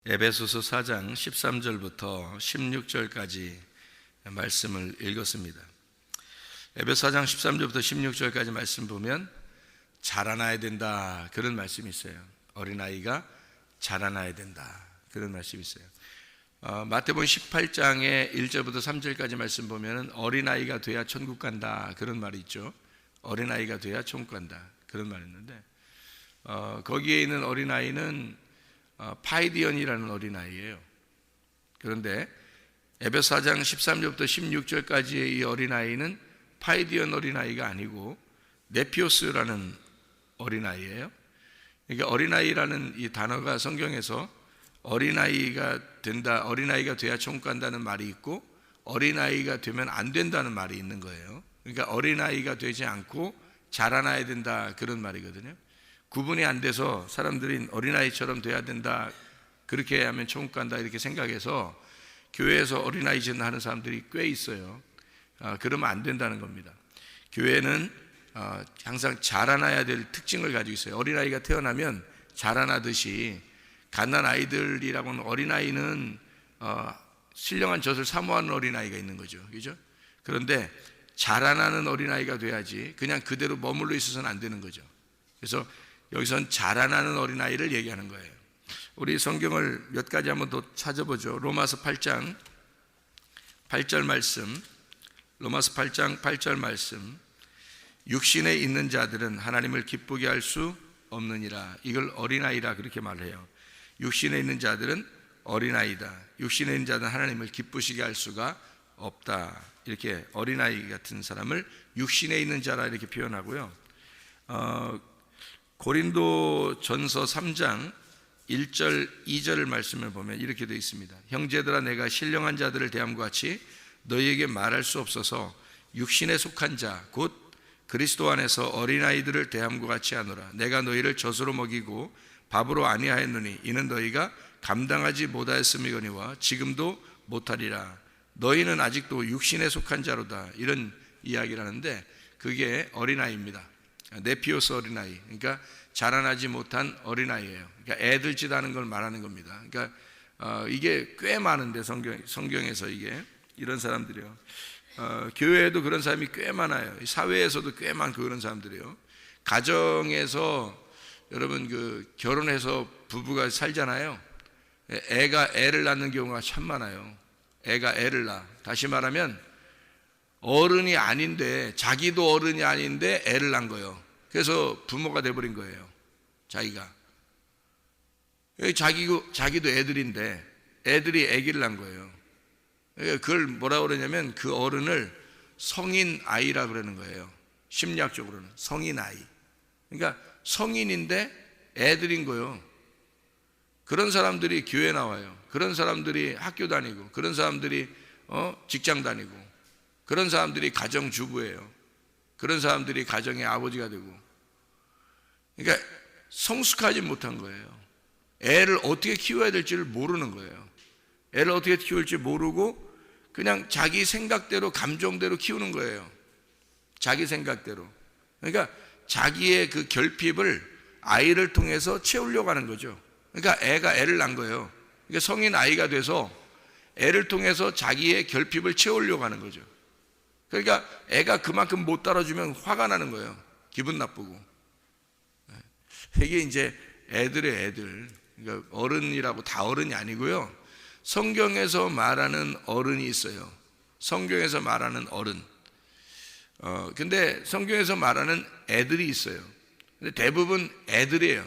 에베소서 4장 13절부터 16절까지 말씀을 읽었습니다. 에베소 4장 13절부터 16절까지 말씀 보면 자라나야 된다, 그런 말씀이 있어요. 어린아이가 자라나야 된다, 그런 말씀이 있어요. 마태복음 18장의 1절부터 3절까지 말씀 보면 어린아이가 돼야 천국 간다, 그런 말이 있죠. 어린아이가 돼야 천국 간다, 그런 말이 있는데 거기에 있는 어린아이는 파이디언이라는 어린아이예요. 그런데 에베소 4장 13절부터 16절까지의 이 어린아이는 파이디언 어린아이가 아니고 네피오스라는 어린아이예요. 그러니까 어린아이라는 이 단어가 성경에서 어린아이가 된다, 어린아이가 돼야 천국 간다는 말이 있고 어린아이가 되면 안 된다는 말이 있는 거예요. 그러니까 어린아이가 되지 않고 자라나야 된다, 그런 말이거든요. 구분이 안 돼서 사람들이 어린아이처럼 돼야 된다, 그렇게 하면 천국 간다 이렇게 생각해서 교회에서 어린아이 전하는 사람들이 꽤 있어요. 그러면 안 된다는 겁니다. 교회는 항상 자라나야 될 특징을 가지고 있어요. 어린아이가 태어나면 자라나듯이 갓난아이들이라고는 어린아이는 신령한 젖을 사모하는 어린아이가 있는 거죠. 그죠? 그런데 자라나는 어린아이가 돼야지 그냥 그대로 머물러 있어서는 안 되는 거죠. 그래서 여기선 자라나는 어린아이를 얘기하는 거예요. 우리 성경을 몇 가지 한번 더 찾아보죠. 로마서 8장 8절 말씀, 로마서 8장 8절 말씀. 육신에 있는 자들은 하나님을 기쁘게 할 수 없느니라. 이걸 어린아이라 그렇게 말해요. 육신에 있는 자들은 어린아이다. 육신에 있는 자들은 하나님을 기쁘시게 할 수가 없다. 이렇게 어린아이 같은 사람을 육신에 있는 자라 이렇게 표현하고요. 고린도 전서 3장 1절 2절 말씀을 보면 이렇게 되어 있습니다. 형제들아, 내가 신령한 자들을 대함과 같이 너희에게 말할 수 없어서 육신에 속한 자 곧 그리스도 안에서 어린아이들을 대함과 같이 하노라. 내가 너희를 젖으로 먹이고 밥으로 아니하였느니 이는 너희가 감당하지 못하였음이거니와 지금도 못하리라. 너희는 아직도 육신에 속한 자로다, 이런 이야기를 하는데 그게 어린아이입니다. 네피오스 어린아이, 그러니까 자라나지 못한 어린아이예요. 그러니까 애들짓 하는 걸 말하는 겁니다. 그러니까 이게 꽤 많은데 성경에서 이게 이런 사람들이요. 교회에도 그런 사람이 꽤 많아요. 사회에서도 꽤 많고 그런 사람들이요. 가정에서 여러분 결혼해서 부부가 살잖아요. 애가 애를 낳는 경우가 참 많아요. 애가 애를 낳아. 다시 말하면 어른이 아닌데, 자기도 어른이 아닌데 애를 낳은 거예요. 그래서 부모가 돼버린 거예요. 자기가. 자기도 애들인데 애들이 아기를 낳은 거예요. 그걸 뭐라 그러냐면 그 어른을 성인 아이라 그러는 거예요. 심리학적으로는 성인 아이. 그러니까 성인인데 애들인 거예요. 그런 사람들이 교회 나와요. 그런 사람들이 학교 다니고, 그런 사람들이 직장 다니고, 그런 사람들이 가정주부예요. 그런 사람들이 가정의 아버지가 되고. 그러니까 성숙하지 못한 거예요. 애를 어떻게 키워야 될지를 모르는 거예요. 애를 어떻게 키울지 모르고 그냥 자기 생각대로, 감정대로 키우는 거예요. 자기 생각대로. 그러니까 자기의 그 결핍을 아이를 통해서 채우려고 하는 거죠. 그러니까 애가 애를 낳은 거예요. 그러니까 성인 아이가 돼서 애를 통해서 자기의 결핍을 채우려고 하는 거죠. 그러니까 애가 그만큼 못 따라주면 화가 나는 거예요. 기분 나쁘고. 이게 이제 애들의 애들. 그러니까 어른이라고 다 어른이 아니고요. 성경에서 말하는 어른이 있어요. 성경에서 말하는 어른. 근데 성경에서 말하는 애들이 있어요. 근데 대부분 애들이에요.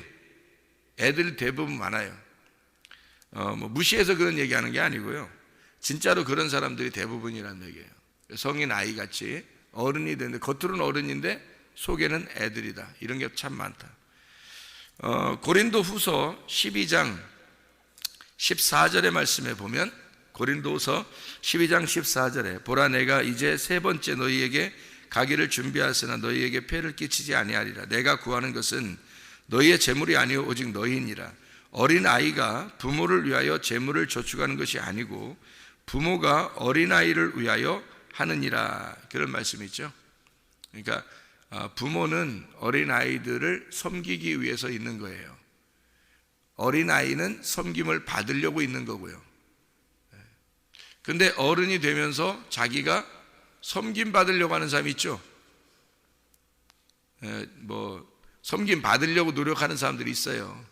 애들이 대부분 많아요. 무시해서 그런 얘기하는 게 아니고요. 진짜로 그런 사람들이 대부분이라는 얘기예요. 성인 아이 같이 어른이 되는데 겉으로는 어른인데 속에는 애들이다. 이런 게 참 많다. 고린도 후서 12장 14절의 말씀에 보면, 고린도후서 12장 14절에 보라, 내가 이제 세 번째 너희에게 가기를 준비하였으나 너희에게 폐를 끼치지 아니하리라. 내가 구하는 것은 너희의 재물이 아니오 오직 너희니라. 어린아이가 부모를 위하여 재물을 저축하는 것이 아니고 부모가 어린아이를 위하여 하느니라. 그런 말씀이 있죠. 그러니까 부모는 어린아이들을 섬기기 위해서 있는 거예요. 어린아이는 섬김을 받으려고 있는 거고요. 근데 어른이 되면서 자기가 섬김 받으려고 하는 사람이 있죠. 섬김 받으려고 노력하는 사람들이 있어요.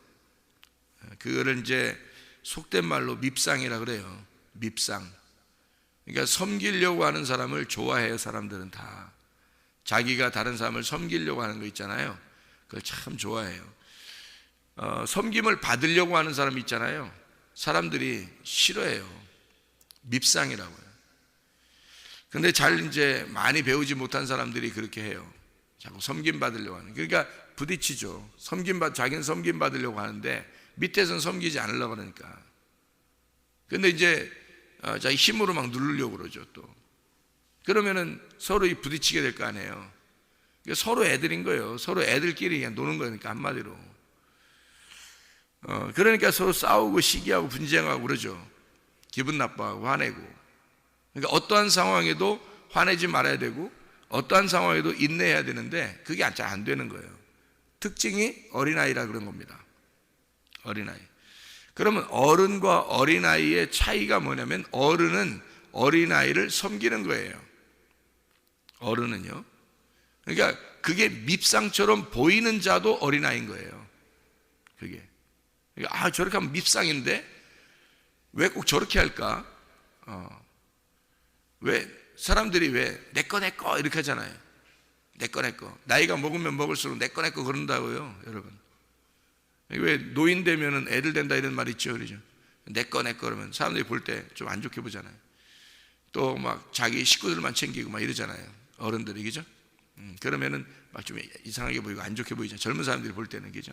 그거를 이제 속된 말로 밉상이라 그래요. 밉상. 그러니까 섬기려고 하는 사람을 좋아해요. 사람들은 다 자기가 다른 사람을 섬기려고 하는 거 있잖아요. 그걸 참 좋아해요. 섬김을 받으려고 하는 사람 있잖아요. 사람들이 싫어해요. 밉상이라고요. 근데 잘 이제 많이 배우지 못한 사람들이 그렇게 해요. 자꾸 섬김 받으려고 하는. 그러니까 부딪히죠. 자기는 섬김 받으려고 하는데 밑에서는 섬기지 않으려고 그러니까. 근데 이제 자기 힘으로 막 누르려고 그러죠 또. 그러면은 서로 부딪히게 될 거 아니에요. 서로 애들인 거예요. 서로 애들끼리 그냥 노는 거니까 한마디로. 그러니까 서로 싸우고 시기하고 분쟁하고 그러죠. 기분 나빠하고 화내고. 그러니까 어떠한 상황에도 화내지 말아야 되고 어떠한 상황에도 인내해야 되는데 그게 잘 안 되는 거예요. 특징이 어린아이라 그런 겁니다. 어린아이. 그러면 어른과 어린아이의 차이가 뭐냐면 어른은 어린아이를 섬기는 거예요. 어른은요. 그러니까 그게 밉상처럼 보이는 자도 어린아이인 거예요. 그게. 그러니까 저렇게 하면 밉상인데 왜 꼭 저렇게 할까? 왜 사람들이 왜 내꺼 이렇게 하잖아요. 내꺼 나이가 먹으면 먹을수록 내꺼 그런다고요, 여러분. 왜 노인 되면은 애들 된다 이런 말 있죠, 그러죠? 내꺼 그러면 사람들이 볼 때 좀 안 좋게 보잖아요. 또 막 자기 식구들만 챙기고 막 이러잖아요, 어른들이. 그죠? 그러면은 막 좀 이상하게 보이고 안 좋게 보이잖아요. 젊은 사람들이 볼 때는. 그죠?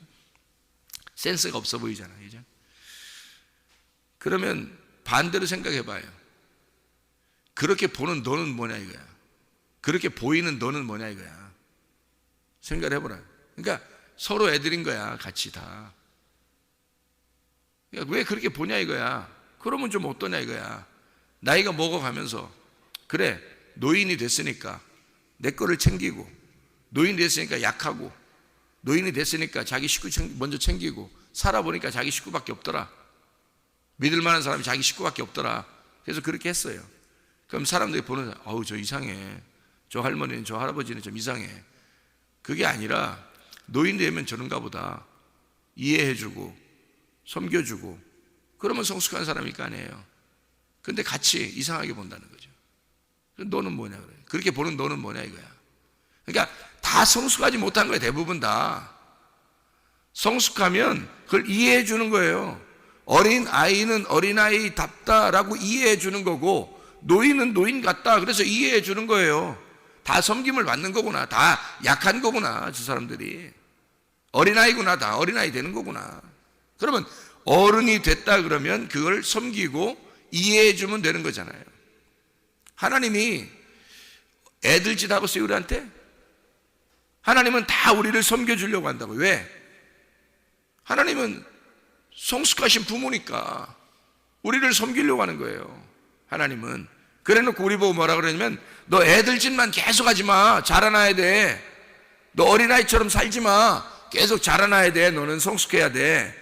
센스가 없어 보이잖아요. 그죠? 그러면 반대로 생각해 봐요. 그렇게 보는 너는 뭐냐 이거야. 그렇게 보이는 너는 뭐냐 이거야. 생각을 해보라. 그러니까 서로 애들인 거야, 같이 다. 그러니까 왜 그렇게 보냐 이거야. 그러면 좀 어떠냐 이거야. 나이가 먹어가면서 그래, 노인이 됐으니까 내 거를 챙기고, 노인이 됐으니까 약하고, 노인이 됐으니까 자기 식구 먼저 챙기고, 살아보니까 자기 식구밖에 없더라. 믿을 만한 사람이 자기 식구밖에 없더라. 그래서 그렇게 했어요. 그럼 사람들이 보는 사람, 어우 저 이상해, 저 할머니는 저 할아버지는 좀 이상해. 그게 아니라 노인 되면 저런가 보다. 이해해주고 섬겨주고 그러면 성숙한 사람일 거 아니에요. 근데 같이 이상하게 본다는 거죠. 너는 뭐냐 그래. 그렇게 보는 너는 뭐냐 이거야. 그러니까 다 성숙하지 못한 거예요. 대부분 다. 성숙하면 그걸 이해해 주는 거예요. 어린 아이는 어린아이답다라고 이해해 주는 거고, 노인은 노인 같다 그래서 이해해 주는 거예요. 다 섬김을 받는 거구나. 다 약한 거구나. 저 사람들이 어린아이구나. 다 어린아이 되는 거구나. 그러면 어른이 됐다 그러면 그걸 섬기고 이해해 주면 되는 거잖아요. 하나님이 애들 짓 하고 있어요, 우리한테. 하나님은 다 우리를 섬겨주려고 한다고. 왜? 하나님은 성숙하신 부모니까 우리를 섬기려고 하는 거예요. 하나님은. 그래놓고 우리 보고 뭐라 그러냐면, 너 애들 짓만 계속 하지 마. 자라나야 돼. 너 어린아이처럼 살지 마. 계속 자라나야 돼. 너는 성숙해야 돼.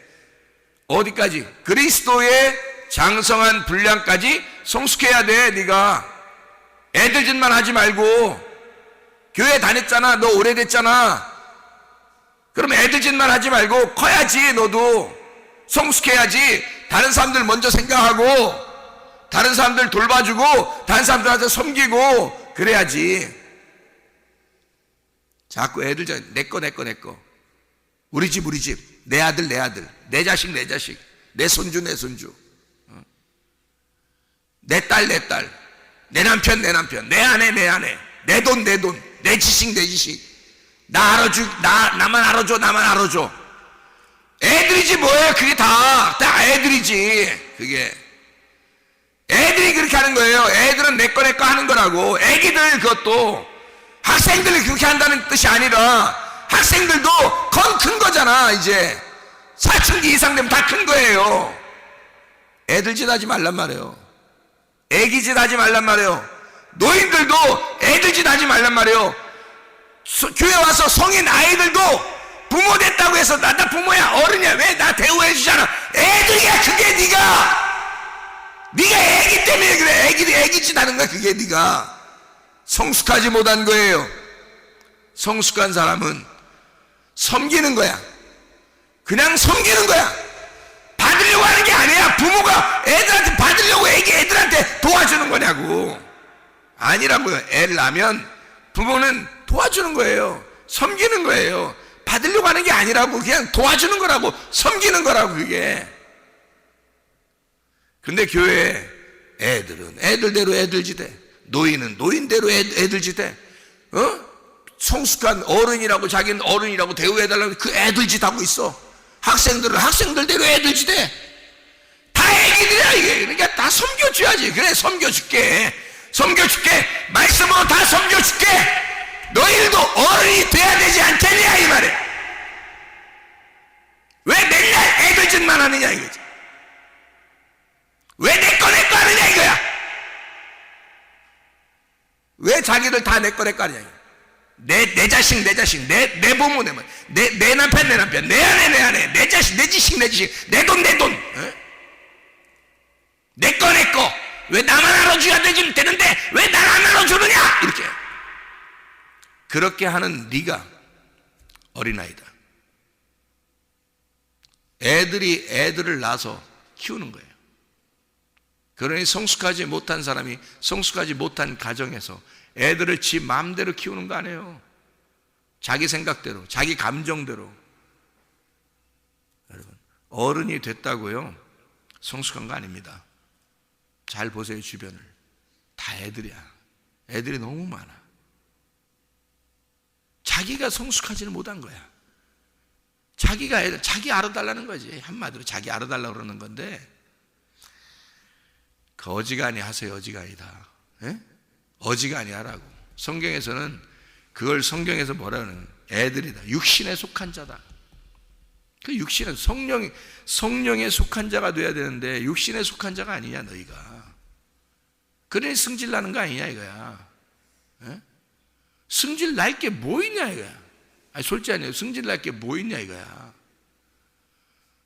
어디까지? 그리스도의 장성한 분량까지 성숙해야 돼. 네가 애들 짓만 하지 말고. 교회 다녔잖아. 너 오래됐잖아. 그럼 애들 짓만 하지 말고 커야지. 너도 성숙해야지. 다른 사람들 먼저 생각하고, 다른 사람들 돌봐주고, 다른 사람들한테 섬기고 그래야지. 자꾸 애들 내 거 우리 집 내 아들 내 자식 내 손주 내 딸 내 남편 내 아내 내 돈 내 지식 나만 알아줘. 애들이지 뭐예요. 그게 다 애들이지. 그게 애들이 그렇게 하는 거예요. 애들은 내 거 하는 거라고. 애기들, 그것도 학생들이 그렇게 한다는 뜻이 아니라, 학생들도 큰 거잖아. 이제 사춘기 이상 되면 다 큰 거예요. 애들 짓 하지 말란 말이에요. 애기 짓 하지 말란 말이에요. 노인들도 애들 짓 하지 말란 말이에요. 교회 와서 성인 아이들도 부모 됐다고 해서 나 부모야, 어른이 없냐? 왜 나 대우해 주잖아. 애들이야 그게. 네가 애기 때문에 그래. 애기짓 하는 거야 그게. 네가 성숙하지 못한 거예요. 성숙한 사람은 섬기는 거야. 그냥 섬기는 거야. 받으려고 하는 게 아니야. 부모가 애들한테 받으려고 애들한테 도와주는 거냐고. 아니라고요. 애를 낳으면 부모는 도와주는 거예요. 섬기는 거예요. 받으려고 하는 게 아니라고. 그냥 도와주는 거라고. 섬기는 거라고 그게. 근데 교회에 애들은 애들대로 애들지대, 노인은 노인대로 애들지대, 성숙한 어른이라고 자기는 어른이라고 대우해달라고 그 애들짓 하고 있어. 학생들은 학생들대로 애들지대. 다 애기들이야 이게. 그러니까 다 섬겨줘야지. 그래, 섬겨줄게. 말씀으로 다 섬겨줄게. 너희들도 어른이 돼야 되지 않겠냐 이 말이야. 왜 맨날 애들짓만 하느냐 이거지. 왜 내 거 하느냐 이거야. 왜 자기들 다 내 거 하느냐. 내 자식, 내 부모, 내 남편, 내 아내, 내 자식, 내 지식, 내 돈, 내 거. 왜 나만 알아줘야 되는데 왜 날 안 알아주느냐 이렇게. 그렇게 하는 네가 어린아이다. 애들이 애들을 낳아서 키우는 거예요. 그러니 성숙하지 못한 사람이 성숙하지 못한 가정에서 애들을 지 마음대로 키우는 거 아니에요. 자기 생각대로, 자기 감정대로. 여러분, 어른이 됐다고요 성숙한 거 아닙니다. 잘 보세요. 주변을. 다 애들이야. 애들이 너무 많아. 자기가 성숙하지는 못한 거야. 자기 알아달라는 거지. 한마디로 자기 알아달라고 그러는 건데, 그 어지간히 하세요. 어지간히다. 어지간히 하라고. 성경에서는 그걸 성경에서 뭐라 그러는, 애들이다. 육신에 속한 자다. 그 육신은 성령에 속한 자가 돼야 되는데 육신에 속한 자가 아니냐 너희가. 그러니 승질 나는 거 아니냐 이거야. 승질 날 게 뭐 있냐 이거야. 아니 솔직히 아니에요. 승질 날 게 뭐 있냐 이거야.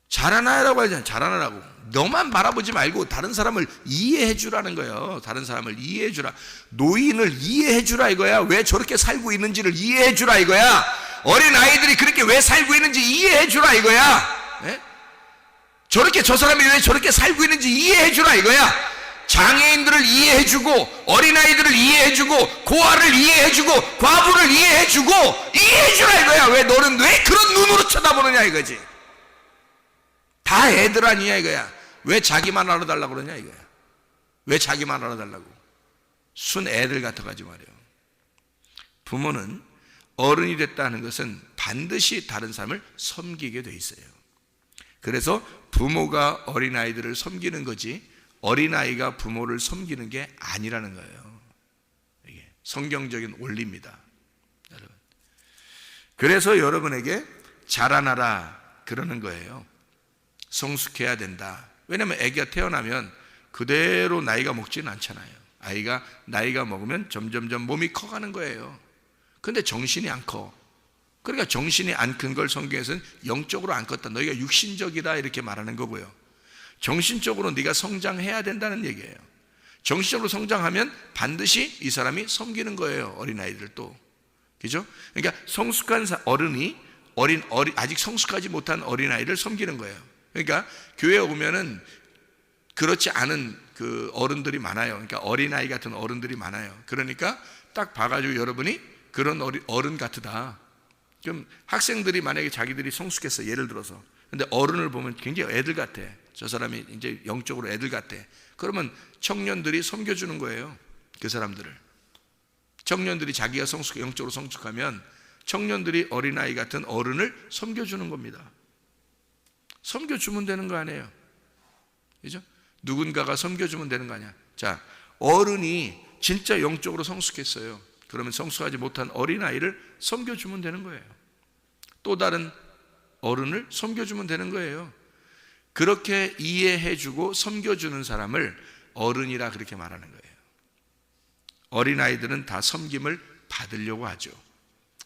자라나라고 하잖아. 자라나라고. 너만 바라보지 말고 다른 사람을 이해해 주라는 거예요. 다른 사람을 이해해 주라. 노인을 이해해 주라 이거야. 왜 저렇게 살고 있는지를 이해해 주라 이거야. 어린 아이들이 그렇게 왜 살고 있는지 이해해 주라 이거야. 저렇게 저 사람이 왜 저렇게 살고 있는지 이해해 주라 이거야. 장애인들을 이해해 주고, 어린아이들을 이해해 주고, 고아를 이해해 주고, 과부를 이해해 주고, 이해해 주라 이거야. 왜 너는 왜 그런 눈으로 쳐다보느냐 이거지. 다 애들 아니냐 이거야. 왜 자기만 알아달라고 그러냐 이거야. 왜 자기만 알아달라고. 순 애들 같아가지고 말이에요. 부모는 어른이 됐다는 것은 반드시 다른 사람을 섬기게 돼 있어요. 그래서 부모가 어린아이들을 섬기는 거지 어린아이가 부모를 섬기는 게 아니라는 거예요. 이게 성경적인 원리입니다, 여러분. 그래서 여러분에게 자라나라 그러는 거예요. 성숙해야 된다. 왜냐하면 아기가 태어나면 그대로 나이가 먹지는 않잖아요. 아이가 나이가 먹으면 점점점 몸이 커가는 거예요. 근데 정신이 안 커. 그러니까 정신이 안 큰 걸 성경에서는 영적으로 안 컸다. 너희가 육신적이다 이렇게 말하는 거고요. 정신적으로 네가 성장해야 된다는 얘기예요. 정신적으로 성장하면 반드시 이 사람이 섬기는 거예요. 어린아이들 또. 그죠? 그러니까 성숙한 어른이 아직 성숙하지 못한 어린아이를 섬기는 거예요. 그러니까 교회에 오면은 그렇지 않은 그 어른들이 많아요. 그러니까 어린아이 같은 어른들이 많아요. 그러니까 딱 봐가지고 여러분이 그런 어른 같다. 그럼 학생들이 만약에 자기들이 성숙했어, 예를 들어서. 근데 어른을 보면 굉장히 애들 같아. 저 사람이 이제 영적으로 애들 같아. 그러면 청년들이 섬겨주는 거예요. 그 사람들을. 청년들이 자기가 영적으로 성숙하면 청년들이 어린아이 같은 어른을 섬겨주는 겁니다. 섬겨주면 되는 거 아니에요. 그죠? 누군가가 섬겨주면 되는 거 아니야. 자, 어른이 진짜 영적으로 성숙했어요. 그러면 성숙하지 못한 어린아이를 섬겨주면 되는 거예요. 또 다른 어른을 섬겨주면 되는 거예요. 그렇게 이해해주고 섬겨주는 사람을 어른이라 그렇게 말하는 거예요. 어린아이들은 다 섬김을 받으려고 하죠.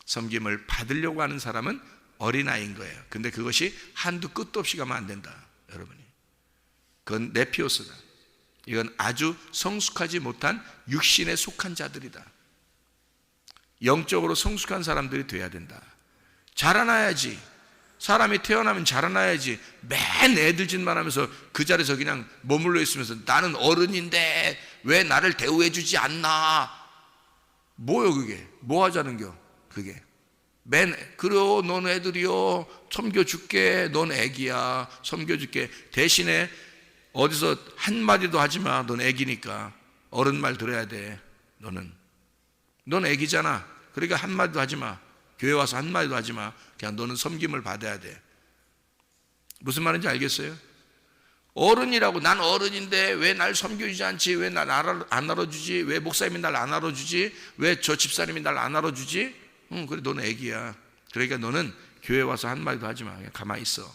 섬김을 받으려고 하는 사람은 어린아이인 거예요. 근데 그것이 한두 끝도 없이 가면 안 된다, 여러분이. 그건 네피오스다. 이건 아주 성숙하지 못한 육신에 속한 자들이다. 영적으로 성숙한 사람들이 돼야 된다. 자라나야지. 사람이 태어나면 자라나야지. 맨 애들 짓만 하면서 그 자리에서 그냥 머물러 있으면서 나는 어른인데 왜 나를 대우해 주지 않나. 뭐요 그게? 뭐 하자는겨 그게? 그래요 넌 애들이요 섬겨줄게. 넌 애기야 섬겨줄게. 대신에 어디서 한마디도 하지마. 넌 애기니까 어른 말 들어야 돼. 넌 애기잖아. 그러니까 한마디도 하지마. 교회 와서 한마디도 하지마. 그냥 너는 섬김을 받아야 돼. 무슨 말인지 알겠어요? 어른이라고. 난 어른인데 왜 날 섬겨주지 않지? 왜 날 안 알아주지? 왜 목사님이 날 안 알아주지? 왜 저 집사님이 날 안 알아주지? 그래 너는 애기야. 그러니까 너는 교회 와서 한마디도 하지마. 그냥 가만히 있어.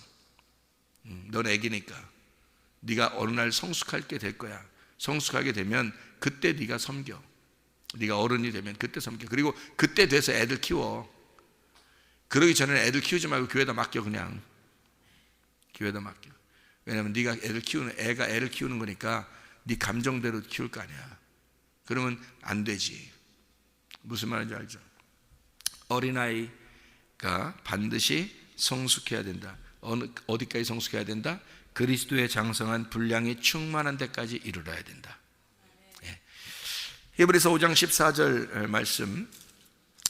넌 애기니까. 네가 어느 날 성숙하게 될 거야. 성숙하게 되면 그때 네가 섬겨. 네가 어른이 되면 그때 섬겨. 그리고 그때 돼서 애들 키워. 그러기 전에는 애들 키우지 말고 교회에다 맡겨. 그냥 교회에다 맡겨. 왜냐하면 네가 애가 애를 키우는 거니까 네 감정대로 키울 거 아니야. 그러면 안 되지. 무슨 말인지 알죠? 어린아이가 반드시 성숙해야 된다. 어디까지 성숙해야 된다? 그리스도의 장성한 분량이 충만한 데까지 이르러야 된다. 예. 히브리서 5장 14절 말씀.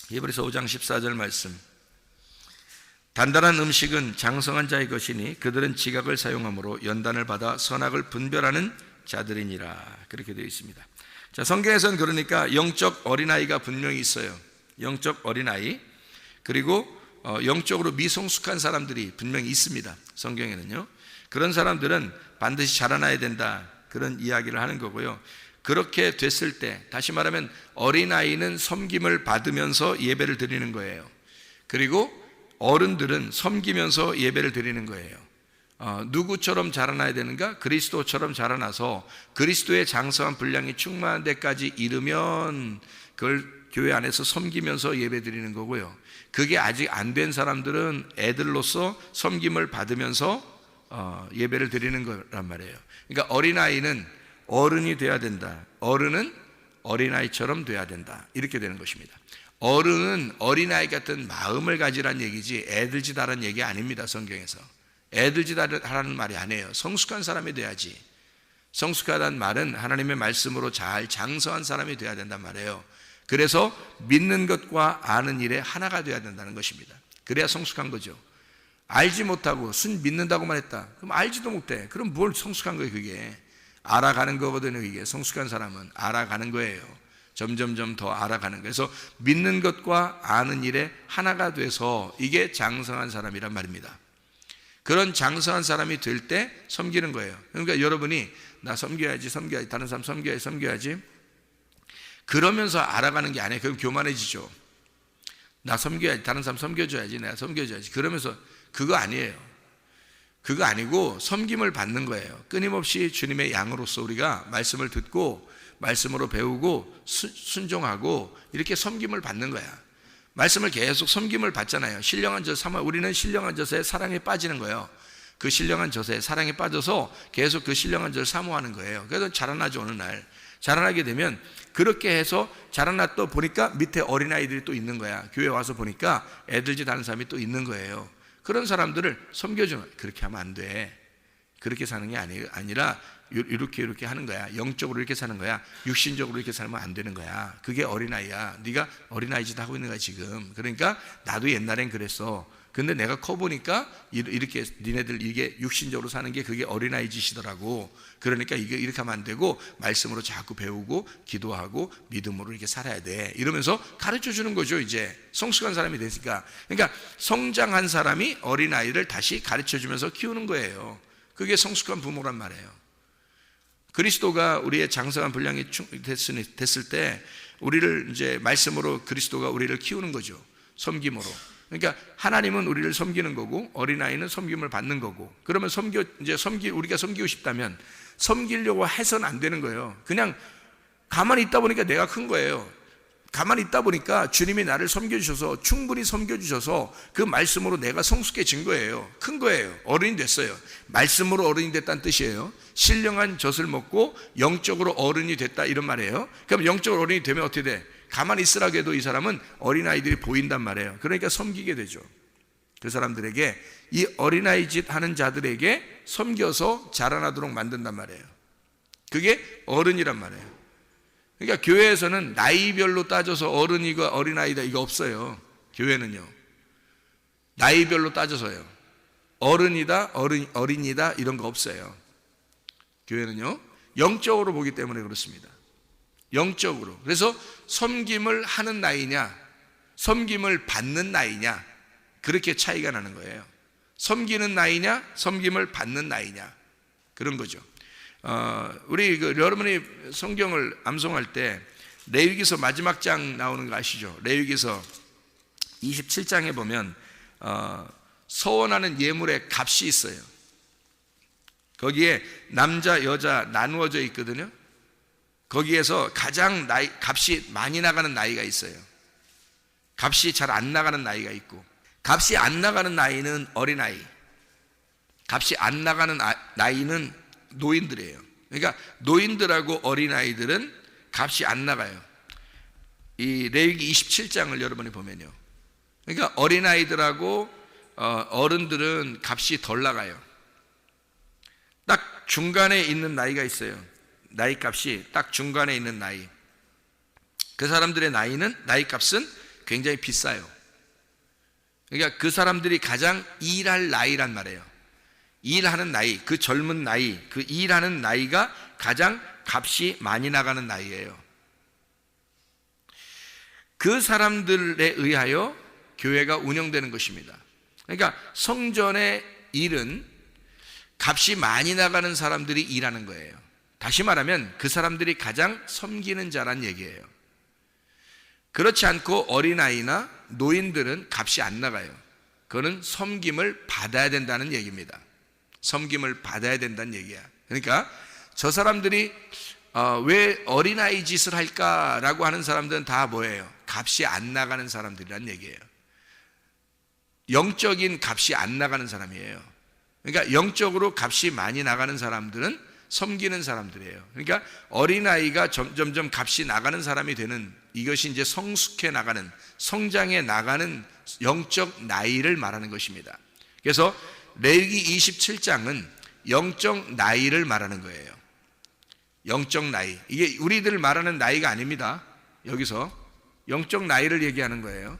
히브리서 5장 14절 말씀. 단단한 음식은 장성한 자의 것이니 그들은 지각을 사용함으로 연단을 받아 선악을 분별하는 자들이니라. 그렇게 되어 있습니다. 자, 성경에서는 그러니까 영적 어린아이가 분명히 있어요. 영적 어린아이. 그리고 영적으로 미성숙한 사람들이 분명히 있습니다. 성경에는요. 그런 사람들은 반드시 자라나야 된다. 그런 이야기를 하는 거고요. 그렇게 됐을 때, 다시 말하면 어린아이는 섬김을 받으면서 예배를 드리는 거예요. 그리고 어른들은 섬기면서 예배를 드리는 거예요. 누구처럼 자라나야 되는가? 그리스도처럼 자라나서 그리스도의 장성한 분량이 충만한 데까지 이르면 그걸 교회 안에서 섬기면서 예배 드리는 거고요. 그게 아직 안 된 사람들은 애들로서 섬김을 받으면서 예배를 드리는 거란 말이에요. 그러니까 어린아이는 어른이 돼야 된다. 어른은 어린아이처럼 돼야 된다. 이렇게 되는 것입니다. 어른은 어린아이 같은 마음을 가지라는 얘기지 애들 짓 하라는 얘기 아닙니다. 성경에서 애들 짓 하라는 말이 아니에요. 성숙한 사람이 돼야지. 성숙하다는 말은 하나님의 말씀으로 잘 장성한 사람이 돼야 된단 말이에요. 그래서 믿는 것과 아는 일에 하나가 돼야 된다는 것입니다. 그래야 성숙한 거죠. 알지 못하고 믿는다고만 했다. 그럼 알지도 못해. 그럼 뭘 성숙한 거예요? 그게 알아가는 거거든요. 이게 성숙한 사람은 알아가는 거예요. 점점점 더 알아가는 거예요. 그래서 믿는 것과 아는 일에 하나가 돼서 이게 장성한 사람이란 말입니다. 그런 장성한 사람이 될 때 섬기는 거예요. 그러니까 여러분이 나 섬겨야지 다른 사람 섬겨야지 그러면서 알아가는 게 아니에요. 그럼 교만해지죠. 나 섬겨야지, 다른 사람 섬겨줘야지, 내가 섬겨줘야지 그러면서 그거 아니에요. 그거 아니고 섬김을 받는 거예요. 끊임없이 주님의 양으로서 우리가 말씀을 듣고 말씀으로 배우고 순종하고 이렇게 섬김을 받는 거야. 말씀을 계속 섬김을 받잖아요. 신령한 젖 삼아. 우리는 신령한 젖에 사랑에 빠지는 거예요. 그 신령한 젖에 사랑에 빠져서 계속 그 신령한 젖을 사모하는 거예요. 그래서 자라나죠. 어느 날 자라나게 되면 그렇게 해서 자라났다 보니까 밑에 어린아이들이 또 있는 거야. 교회 와서 보니까 애들 짓 하는 사람이 또 있는 거예요. 그런 사람들을 섬겨주는 거야. 그렇게 하면 안 돼. 그렇게 사는 게 아니라 이렇게 하는 거야. 영적으로 이렇게 사는 거야. 육신적으로 이렇게 살면 안 되는 거야. 그게 어린아이야. 네가 어린아이 짓 하고 있는 거야 지금. 그러니까 나도 옛날엔 그랬어. 근데 내가 커보니까 이렇게 니네들 이게 육신적으로 사는 게 그게 어린아이 짓이더라고. 그러니까 이게 이렇게 하면 안 되고 말씀으로 자꾸 배우고 기도하고 믿음으로 이렇게 살아야 돼. 이러면서 가르쳐 주는 거죠. 이제 성숙한 사람이 됐으니까. 그러니까 성장한 사람이 어린아이를 다시 가르쳐 주면서 키우는 거예요. 그게 성숙한 부모란 말이에요. 그리스도가 우리의 장성한 분량이 됐을 때 우리를 이제 말씀으로 그리스도가 우리를 키우는 거죠. 섬김으로. 그러니까 하나님은 우리를 섬기는 거고 어린아이는 섬김을 받는 거고. 그러면 우리가 섬기고 싶다면 섬기려고 해서는 안 되는 거예요. 그냥 가만히 있다 보니까 내가 큰 거예요. 가만히 있다 보니까 주님이 나를 섬겨주셔서, 충분히 섬겨주셔서 그 말씀으로 내가 성숙해진 거예요. 큰 거예요. 어른이 됐어요. 말씀으로 어른이 됐다는 뜻이에요. 신령한 젖을 먹고 영적으로 어른이 됐다, 이런 말이에요. 그럼 영적으로 어른이 되면 어떻게 돼? 가만히 있으라고 해도 이 사람은 어린아이들이 보인단 말이에요. 그러니까 섬기게 되죠. 그 사람들에게, 이 어린아이 짓 하는 자들에게 섬겨서 자라나도록 만든단 말이에요. 그게 어른이란 말이에요. 그러니까 교회에서는 나이별로 따져서 어른이고 어린아이다 이거 없어요. 교회는요, 나이별로 따져서요, 어른이다 어린이다 이런 거 없어요. 교회는요, 영적으로 보기 때문에 그렇습니다. 영적으로. 그래서 섬김을 하는 나이냐, 섬김을 받는 나이냐, 그렇게 차이가 나는 거예요. 섬기는 나이냐, 섬김을 받는 나이냐, 그런 거죠. 우리 여러분이 성경을 암송할 때 레위기서 마지막 장 나오는 거 아시죠? 레위기서 27장에 보면 서원하는 예물의 값이 있어요. 거기에 남자 여자 나누어져 있거든요. 거기에서 가장 값이 많이 나가는 나이가 있어요. 값이 잘 안 나가는 나이가 있고, 값이 안 나가는 나이는 어린아이, 값이 안 나가는 나이는 노인들이에요. 그러니까 노인들하고 어린아이들은 값이 안 나가요. 이 레위기 27장을 여러분이 보면요, 그러니까 어린아이들하고 어른들은 값이 덜 나가요. 딱 중간에 있는 나이가 있어요. 나이 값이 딱 중간에 있는 나이, 그 사람들의 나이 값은 굉장히 비싸요. 그러니까 그 사람들이 가장 일할 나이란 말이에요. 일하는 나이, 그 젊은 나이, 그 일하는 나이가 가장 값이 많이 나가는 나이예요. 그 사람들에 의하여 교회가 운영되는 것입니다. 그러니까 성전의 일은 값이 많이 나가는 사람들이 일하는 거예요. 다시 말하면 그 사람들이 가장 섬기는 자란 얘기예요. 그렇지 않고 어린아이나 노인들은 값이 안 나가요. 그거는 섬김을 받아야 된다는 얘기입니다. 섬김을 받아야 된다는 얘기야. 그러니까 저 사람들이 왜 어린아이 짓을 할까라고 하는 사람들은 다 뭐예요? 값이 안 나가는 사람들이란 얘기예요. 영적인 값이 안 나가는 사람이에요. 그러니까 영적으로 값이 많이 나가는 사람들은 섬기는 사람들이에요. 그러니까 어린아이가 점점 값이 나가는 사람이 되는, 이것이 이제 성숙해 나가는, 성장해 나가는 영적 나이를 말하는 것입니다. 그래서 레위기 27장은 영적 나이를 말하는 거예요. 영적 나이, 이게 우리들 말하는 나이가 아닙니다. 여기서 영적 나이를 얘기하는 거예요.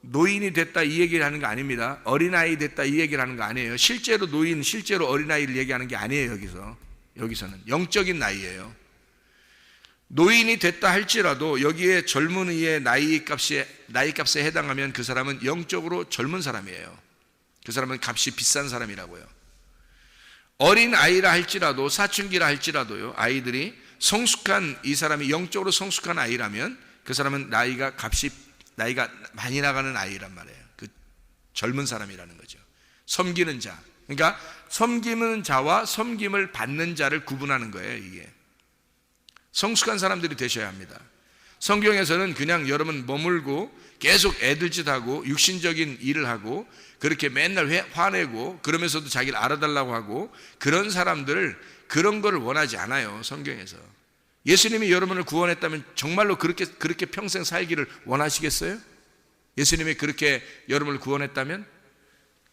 노인이 됐다 이 얘기를 하는 거 아닙니다. 어린아이 됐다 이 얘기를 하는 거 아니에요. 실제로 노인, 실제로 어린아이를 얘기하는 게 아니에요. 여기서는 영적인 나이예요. 노인이 됐다 할지라도 여기에 젊은이의 나이값에 해당하면 그 사람은 영적으로 젊은 사람이에요. 그 사람은 값이 비싼 사람이라고요. 어린아이라 할지라도, 사춘기라 할지라도요, 아이들이 성숙한, 이 사람이 영적으로 성숙한 아이라면 그 사람은 나이가 많이 나가는 아이란 말이에요. 그 젊은 사람이라는 거죠. 섬기는 자, 그러니까 섬기는 자와 섬김을 받는 자를 구분하는 거예요. 이게 성숙한 사람들이 되셔야 합니다. 성경에서는 그냥 여러분 머물고 계속 애들짓하고 육신적인 일을 하고 그렇게 맨날 화내고 그러면서도 자기를 알아달라고 하고 그런 사람들, 그런 걸 원하지 않아요. 성경에서 예수님이 여러분을 구원했다면 정말로 그렇게 평생 살기를 원하시겠어요? 예수님이 그렇게 여러분을 구원했다면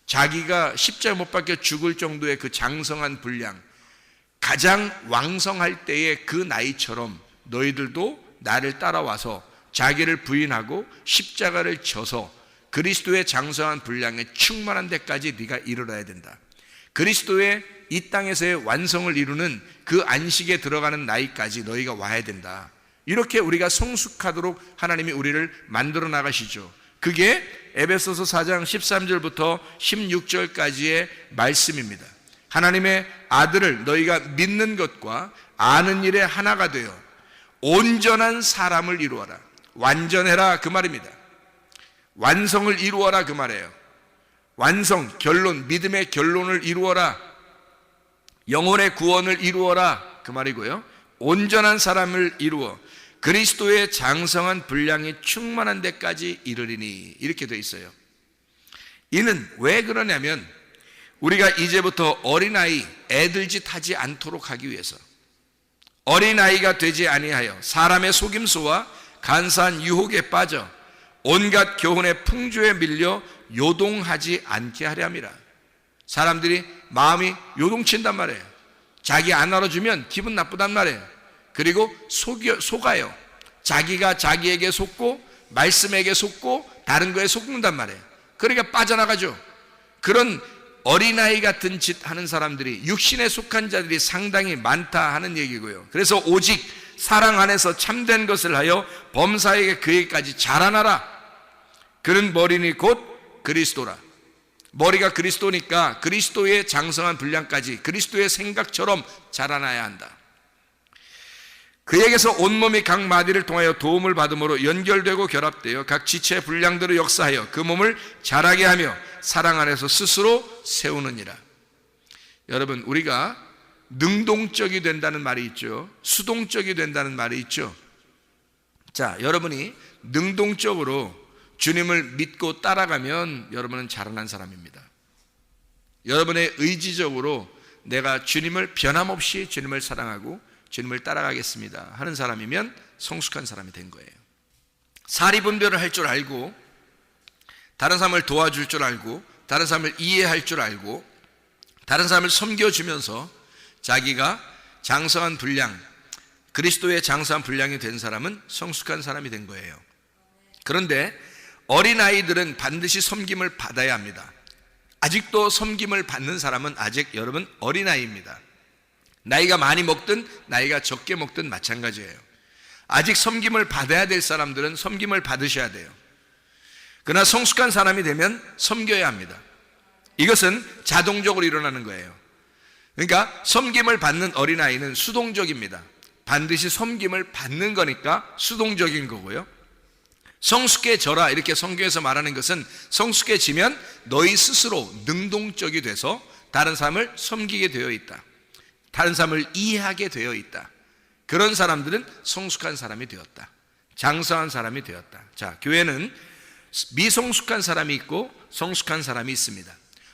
자기가 십자가 못 박혀 죽을 정도의 그 장성한 분량, 가장 왕성할 때의 그 나이처럼 너희들도 나를 따라와서 자기를 부인하고 십자가를 져서 그리스도의 장성한 분량에 충만한 데까지 네가 이르러야 된다. 그리스도의 이 땅에서의 완성을 이루는 그 안식에 들어가는 나이까지 너희가 와야 된다. 이렇게 우리가 성숙하도록 하나님이 우리를 만들어 나가시죠. 그게 에베소서 4장 13절부터 16절까지의 말씀입니다. 하나님의 아들을 너희가 믿는 것과 아는 일에 하나가 되어 온전한 사람을 이루어라. 완전해라 그 말입니다. 완성을 이루어라 그 말이에요. 완성, 결론, 믿음의 결론을 이루어라. 영혼의 구원을 이루어라 그 말이고요. 온전한 사람을 이루어 그리스도의 장성한 분량이 충만한 데까지 이르리니, 이렇게 되어 있어요. 이는 왜 그러냐면 우리가 이제부터 어린아이, 애들짓 하지 않도록 하기 위해서, 어린아이가 되지 아니하여 사람의 속임수와 간사한 유혹에 빠져 온갖 교훈의 풍조에 밀려 요동하지 않게 하려 함이라. 사람들이 마음이 요동친단 말이에요. 자기 안 알아주면 기분 나쁘단 말이에요. 그리고 속아요. 자기가 자기에게 속고 말씀에게 속고 다른 거에 속는단 말이에요. 그러니까 빠져나가죠. 그런 어린아이 같은 짓 하는 사람들이, 육신에 속한 자들이 상당히 많다 하는 얘기고요. 그래서 오직 사랑 안에서 참된 것을 하여 범사에게 그에게까지 자라나라. 그는 머리니 곧 그리스도라. 머리가 그리스도니까 그리스도의 장성한 분량까지 그리스도의 생각처럼 자라나야 한다. 그에게서 온몸이 각 마디를 통하여 도움을 받음으로 연결되고 결합되어 각 지체의 분량대로 역사하여 그 몸을 자라게 하며 사랑 안에서 스스로 세우느니라. 여러분, 우리가 능동적이 된다는 말이 있죠. 수동적이 된다는 말이 있죠. 자, 여러분이 능동적으로 주님을 믿고 따라가면 여러분은 자라난 사람입니다. 여러분의 의지적으로 내가 주님을 변함없이 주님을 사랑하고 주님을 따라가겠습니다 하는 사람이면 성숙한 사람이 된 거예요. 사리분별을 할 줄 알고, 다른 사람을 도와줄 줄 알고, 다른 사람을 이해할 줄 알고, 다른 사람을 섬겨주면서 자기가 장성한 분량, 그리스도의 장성한 분량이 된 사람은 성숙한 사람이 된 거예요. 그런데 어린아이들은 반드시 섬김을 받아야 합니다. 아직도 섬김을 받는 사람은 아직 여러분 어린아이입니다. 나이가 많이 먹든 나이가 적게 먹든 마찬가지예요. 아직 섬김을 받아야 될 사람들은 섬김을 받으셔야 돼요. 그러나 성숙한 사람이 되면 섬겨야 합니다. 이것은 자동적으로 일어나는 거예요. 그러니까 섬김을 받는 어린아이는 수동적입니다. 반드시 섬김을 받는 거니까 수동적인 거고요. 성숙해져라 이렇게 성경에서 말하는 것은 성숙해지면 너희 스스로 능동적이 돼서 다른 사람을 섬기게 되어 있다. 다른 사람을 이해하게 되어 있다. 그런 사람들은 성숙한 사람이 되었다. 장성한 사람이 되었다. 자, 교회는 미성숙한 사람이 있고 성숙한 사람이 있습니다.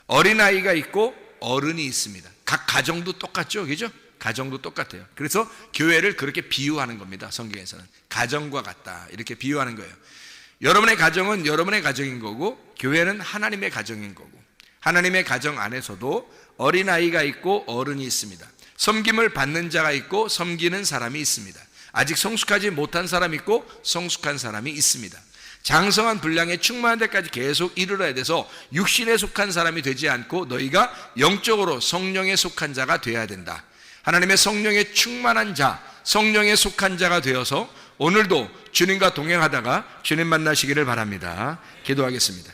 어린아이가 있고 어른이 있습니다. 각 가정도 똑같죠, 그죠? 가정도 똑같아요. 그래서 교회를 그렇게 비유하는 겁니다. 성경에서는 가정과 같다 이렇게 비유하는 거예요. 여러분의 가정은 여러분의 가정인 거고, 교회는 하나님의 가정인 거고, 하나님의 가정 안에서도 어린아이가 있고 어른이 있습니다. 섬김을 받는 자가 있고 섬기는 사람이 있습니다. 아직 성숙하지 못한 사람이 있고 성숙한 사람이 있습니다. 장성한 분량에 충만한 데까지 계속 이르러야 돼서 육신에 속한 사람이 되지 않고 너희가 영적으로 성령에 속한 자가 되어야 된다. 하나님의 성령에 충만한 자, 성령에 속한 자가 되어서 오늘도 주님과 동행하다가 주님 만나시기를 바랍니다. 기도하겠습니다.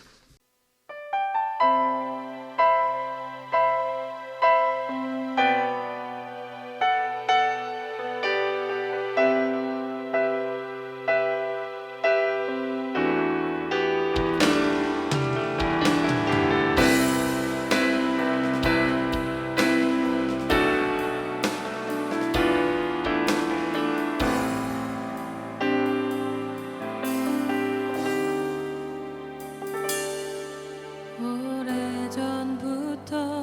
오래전부터